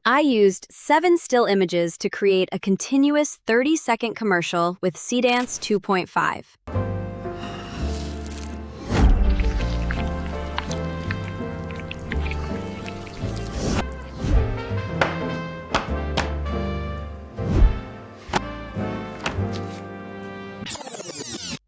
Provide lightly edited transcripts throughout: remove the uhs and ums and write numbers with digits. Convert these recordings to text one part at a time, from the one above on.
I used 7 still images to create a continuous 30-second commercial with Seedance 2.5.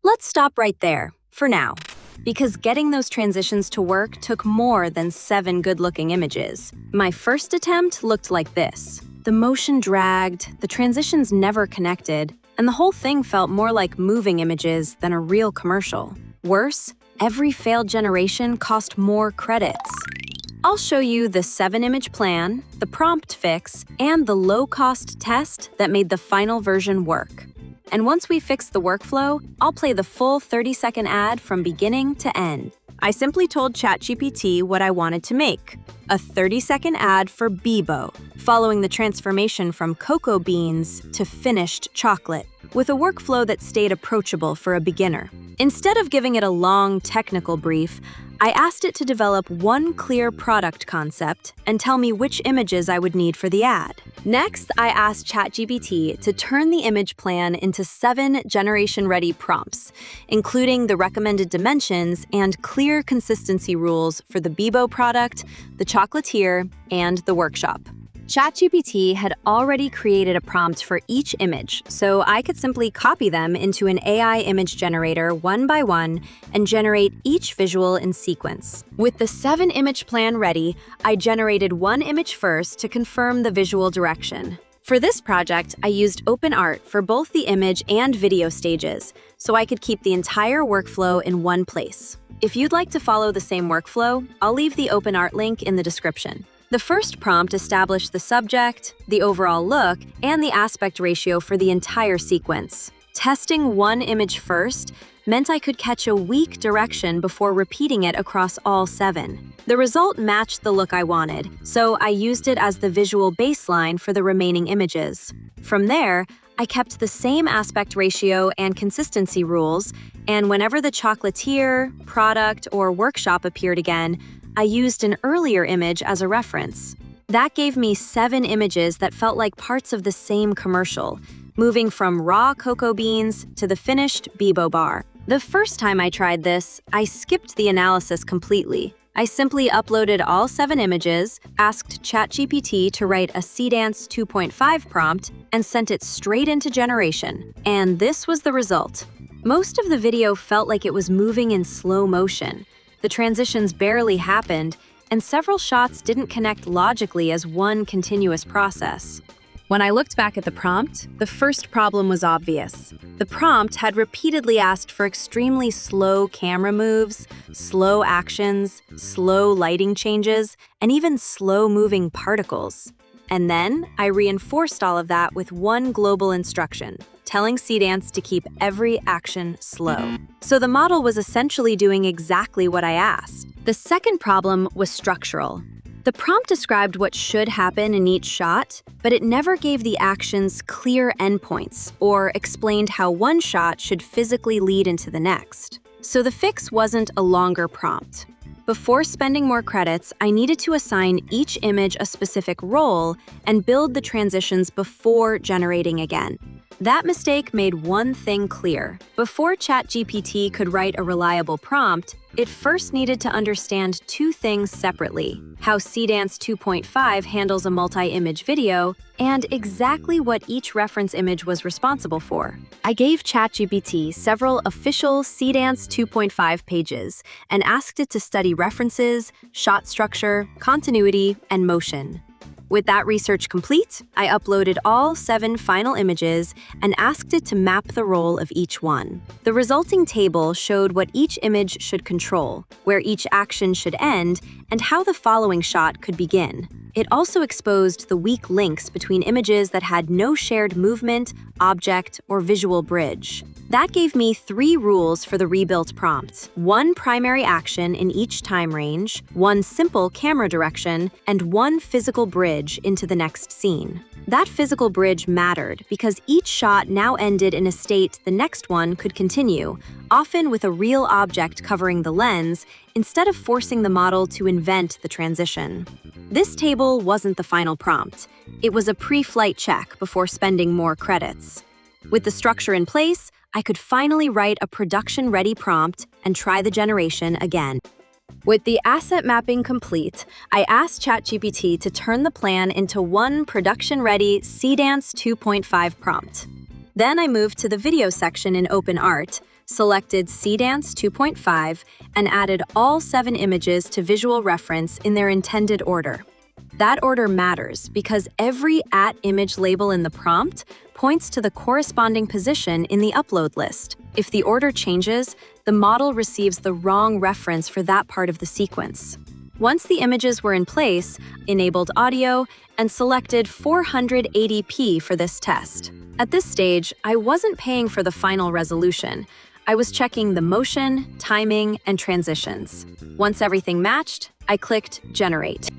Let's stop right there, for now, because getting those transitions to work took more than 7 good-looking images. My first attempt looked like this. The motion dragged, the transitions never connected, and the whole thing felt more like moving images than a real commercial. Worse, every failed generation cost more credits. I'll show you the 7-image plan, the prompt fix, and the low-cost test that made the final version work. And once we fix the workflow, I'll play the full 30-second ad from beginning to end. I simply told ChatGPT what I wanted to make: a 30-second ad for Bebo, following the transformation from cocoa beans to finished chocolate, with a workflow that stayed approachable for a beginner. Instead of giving it a long technical brief, I asked it to develop one clear product concept and tell me which images I would need for the ad. Next, I asked ChatGPT to turn the image plan into 7 generation-ready prompts, including the recommended dimensions and clear consistency rules for the Bebo product, the chocolatier, and the workshop. ChatGPT had already created a prompt for each image, so I could simply copy them into an AI image generator one by one and generate each visual in sequence. With the 7-image plan ready, I generated one image first to confirm the visual direction. For this project, I used OpenArt for both the image and video stages, so I could keep the entire workflow in one place. If you'd like to follow the same workflow, I'll leave the OpenArt link in the description. The first prompt established the subject, the overall look, and the aspect ratio for the entire sequence. Testing one image first meant I could catch a weak direction before repeating it across all 7. The result matched the look I wanted, so I used it as the visual baseline for the remaining images. From there, I kept the same aspect ratio and consistency rules, and whenever the chocolatier, product, or workshop appeared again, I used an earlier image as a reference. That gave me 7 images that felt like parts of the same commercial, moving from raw cocoa beans to the finished Bebo bar. The first time I tried this, I skipped the analysis completely. I simply uploaded all 7 images, asked ChatGPT to write a Seedance 2.5 prompt, and sent it straight into generation. And this was the result. Most of the video felt like it was moving in slow motion. The transitions barely happened, and several shots didn't connect logically as one continuous process. When I looked back at the prompt, the first problem was obvious. The prompt had repeatedly asked for extremely slow camera moves, slow actions, slow lighting changes, and even slow-moving particles. And then I reinforced all of that with one global instruction, telling Seedance to keep every action slow. So the model was essentially doing exactly what I asked. The second problem was structural. The prompt described what should happen in each shot, but it never gave the actions clear endpoints or explained how one shot should physically lead into the next. So the fix wasn't a longer prompt. Before spending more credits, I needed to assign each image a specific role and build the transitions before generating again. That mistake made one thing clear. Before ChatGPT could write a reliable prompt, it first needed to understand 2 things separately: how Seedance 2.5 handles a multi-image video, and exactly what each reference image was responsible for. I gave ChatGPT several official Seedance 2.5 pages and asked it to study references, shot structure, continuity, and motion. With that research complete, I uploaded all 7 final images and asked it to map the role of each one. The resulting table showed what each image should control, where each action should end, and how the following shot could begin. It also exposed the weak links between images that had no shared movement, object, or visual bridge. That gave me 3 rules for the rebuilt prompt: 1 primary action in each time range, 1 simple camera direction, and 1 physical bridge into the next scene. That physical bridge mattered because each shot now ended in a state the next one could continue, often with a real object covering the lens instead of forcing the model to invent the transition. This table wasn't the final prompt. It was a pre-flight check before spending more credits. With the structure in place, I could finally write a production-ready prompt and try the generation again. With the asset mapping complete, I asked ChatGPT to turn the plan into one production-ready Seedance 2.5 prompt. Then I moved to the video section in OpenArt, selected Seedance 2.5, and added all 7 images to visual reference in their intended order. That order matters because every @image label in the prompt points to the corresponding position in the upload list. If the order changes, the model receives the wrong reference for that part of the sequence. Once the images were in place, enabled audio, and selected 480p for this test. At this stage, I wasn't paying for the final resolution. I was checking the motion, timing, and transitions. Once everything matched, I clicked Generate.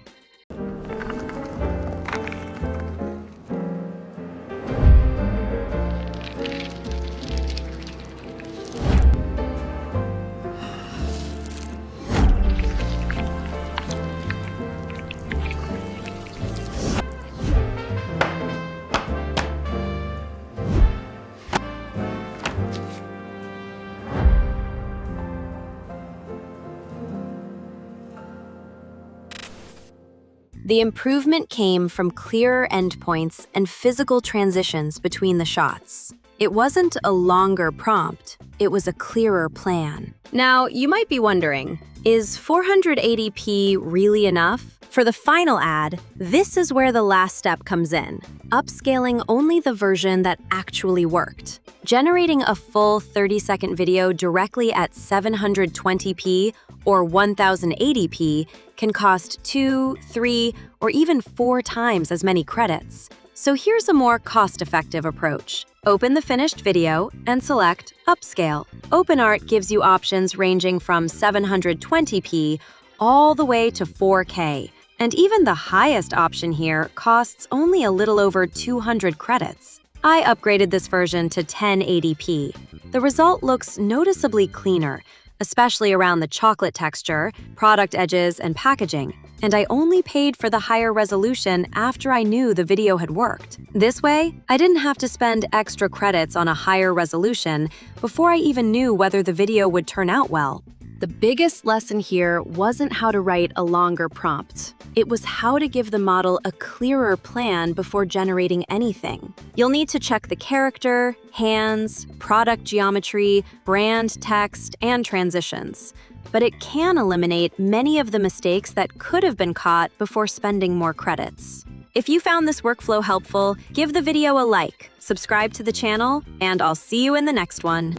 The improvement came from clearer endpoints and physical transitions between the shots. It wasn't a longer prompt, it was a clearer plan. Now, you might be wondering, is 480p really enough? For the final ad, this is where the last step comes in, upscaling only the version that actually worked. Generating a full 30-second video directly at 720p or 1080p can cost 2, 3, or even 4 times as many credits. So here's a more cost-effective approach. Open the finished video and select Upscale. OpenArt gives you options ranging from 720p all the way to 4K. And even the highest option here costs only a little over 200 credits. I upgraded this version to 1080p. The result looks noticeably cleaner, especially around the chocolate texture, product edges, and packaging. And I only paid for the higher resolution after I knew the video had worked. This way, I didn't have to spend extra credits on a higher resolution before I even knew whether the video would turn out well. The biggest lesson here wasn't how to write a longer prompt. It was how to give the model a clearer plan before generating anything. You'll need to check the character, hands, product geometry, brand text, and transitions. But it can eliminate many of the mistakes that could have been caught before spending more credits. If you found this workflow helpful, give the video a like, subscribe to the channel, and I'll see you in the next one.